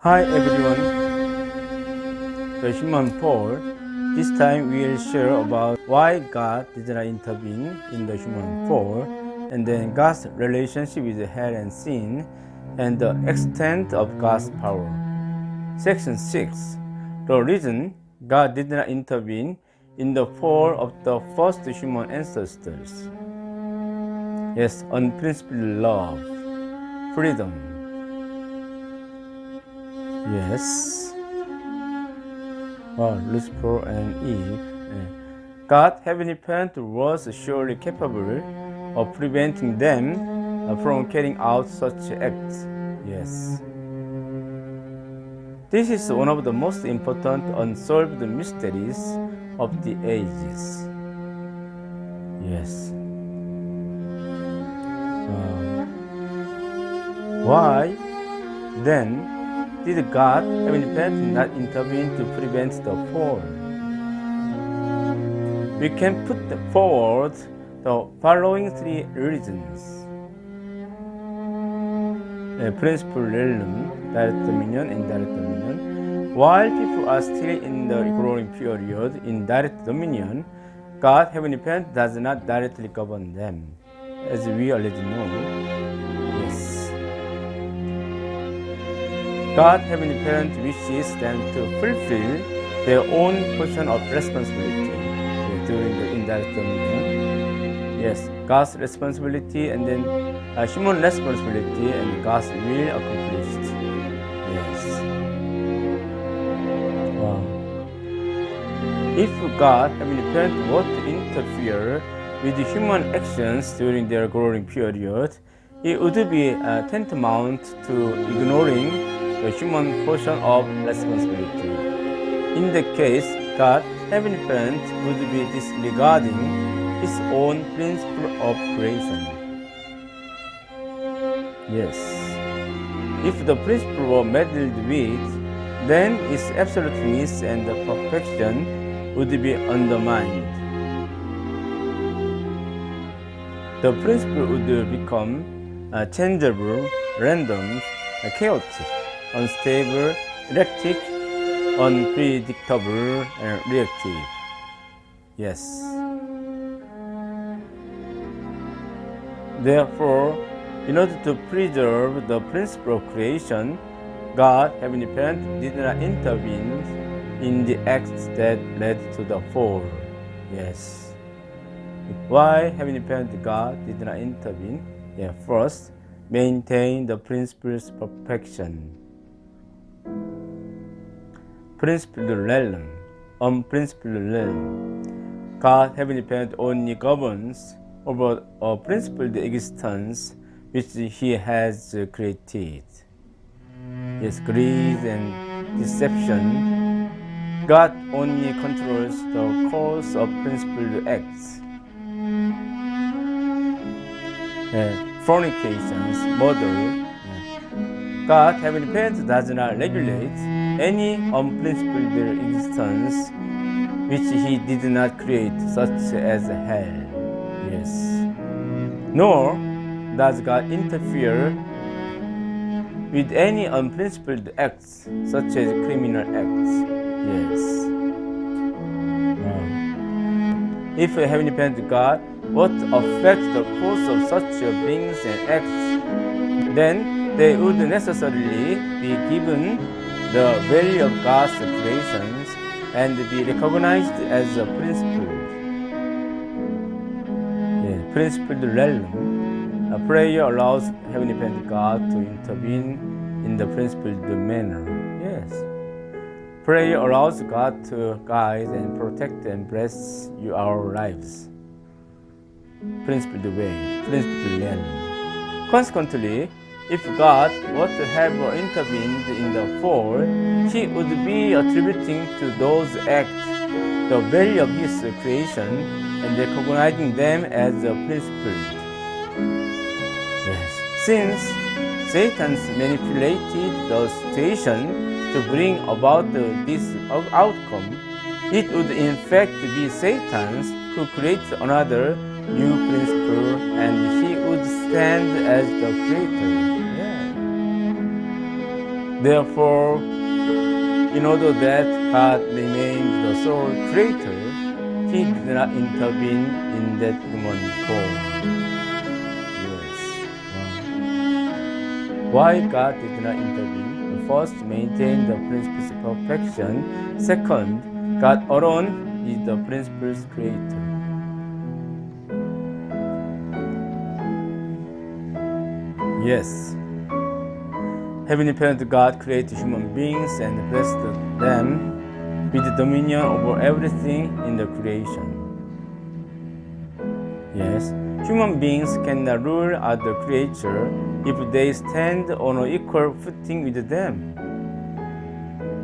Hi everyone, the human fall. This time we will share about why God did not intervene in the human fall, and then God's relationship with hell and sin, and the extent of God's power. Section 6. The reason God did not intervene in the fall of the first human ancestors. Yes, unprincipled love, freedom. Yes. Lucifer and Eve. God, Heavenly Parent, was surely capable of preventing them from carrying out such acts. Yes. This is one of the most important unsolved mysteries of the ages. Yes. Why then did God, Heavenly Parent, not intervene to prevent the fall? We can put forward the following three reasons. Principal realm, direct dominion, indirect dominion. While people are still in the growing period in direct dominion, God, Heavenly Parent, does not directly govern them, as we already know. Yes. God, Heavenly Parent, wishes them to fulfill their own portion of responsibility during the indirect dominion. Yes, God's responsibility and then human responsibility and God's will accomplished. Yes. Wow. If God, Heavenly Parent, were to interfere with human actions during their growing period, it would be tantamount to ignoring the human portion of responsibility. In that case, God, Heavenly Parent, would be disregarding His own principle of creation. Yes. If the principle were meddled with, then its absoluteness and perfection would be undermined. The principle would become changeable, random, chaotic, unstable, erratic, unpredictable, and reactive. Yes. Therefore, in order to preserve the principle of creation, God, Heavenly Parent, did not intervene in the acts that led to the fall. Yes. Why Heavenly Parent God did not intervene? First, maintain the principle's perfection. Principled realm, unprincipled realm. God, Heavenly Parent, only governs over a principled existence which He has created. Yes, greed and deception. God only controls the course of principled acts. Fornications, murder. God, Heavenly Parent, does not regulate any unprincipled existence which He did not create, such as hell. Yes. Nor does God interfere with any unprincipled acts, such as criminal acts. Yes. If Heavenly Parent God would affect the course of such beings and acts, then they would necessarily be given the value of God's creations and be recognized as a principle. Principled realm. A prayer allows Heavenly Parent God to intervene in the principled manner. Yes. Prayer allows God to guide and protect and bless our lives. Principled way, principled realm. Consequently, if God were to have intervened in the fall, He would be attributing to those acts the value of His creation and recognizing them as principled. Yes. Since Satan's manipulated the situation to bring about this outcome, it would in fact be Satan's who creates another new principle and he would stand as the creator. Therefore, in order that God remained the sole creator, He did not intervene in that human form. Yes. Why God did not intervene? First, maintain the principles of perfection. Second, God alone is the principles creator. Yes. Heavenly Parent God created human beings and blessed them with dominion over everything in the creation. Yes, human beings cannot rule other creatures if they stand on an equal footing with them.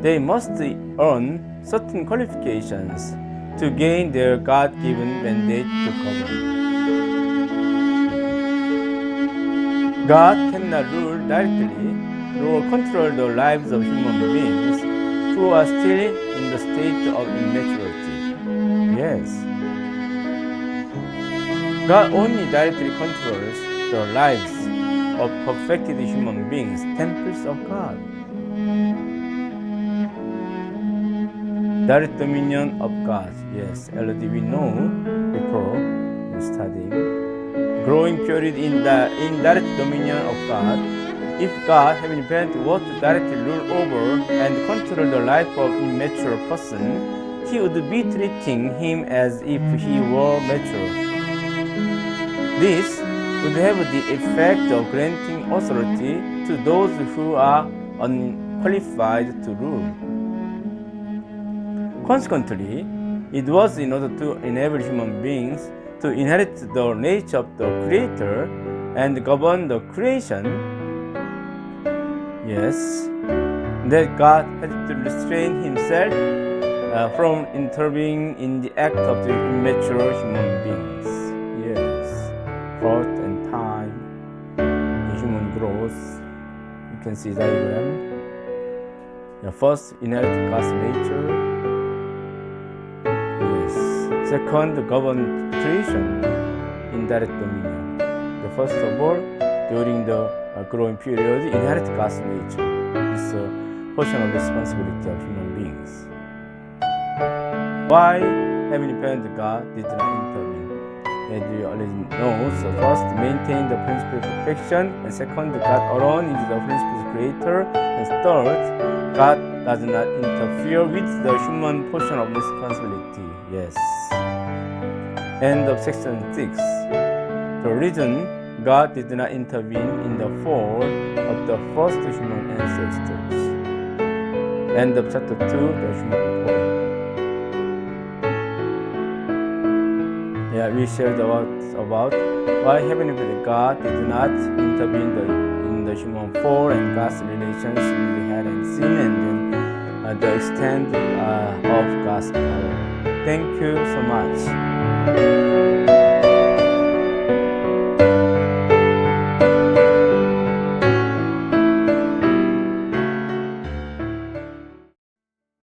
They must earn certain qualifications to gain their God-given mandate to govern. God cannot rule directly nor control the lives of human beings who are still in the state of immaturity. Yes. God only directly controls the lives of perfected human beings, temples of God. Direct dominion of God. Yes, already we know before studying. Growing period in the indirect dominion of God. If God, Heavenly Parent, were to directly rule over and control the life of immature person, He would be treating him as if he were mature. This would have the effect of granting authority to those who are unqualified to rule. Consequently, it was in order to enable human beings to inherit the nature of the Creator and govern the creation, yes, that God had to restrain Himself from intervening in the act of the immature human beings. Yes, growth and time in human growth. You can see diagram. First, inherit God's nature. Second, govern creation, indirect dominion. First of all, during the growing period, inherit God's nature. It's a portion of responsibility of human beings. Why Heavenly Parent God did not intervene? As you already know, so first, maintain the principle of perfection, and second, God alone is the principle's creator, and third, God does not interfere with the human portion of responsibility. Yes. End of section 6. The reason God did not intervene in the fall of the first human ancestors. End of chapter 2, the human fall. We shared about why Heavenly God did not intervene in the human fall and God's relations with head and sin, and then the extent of God's power. Thank you so much.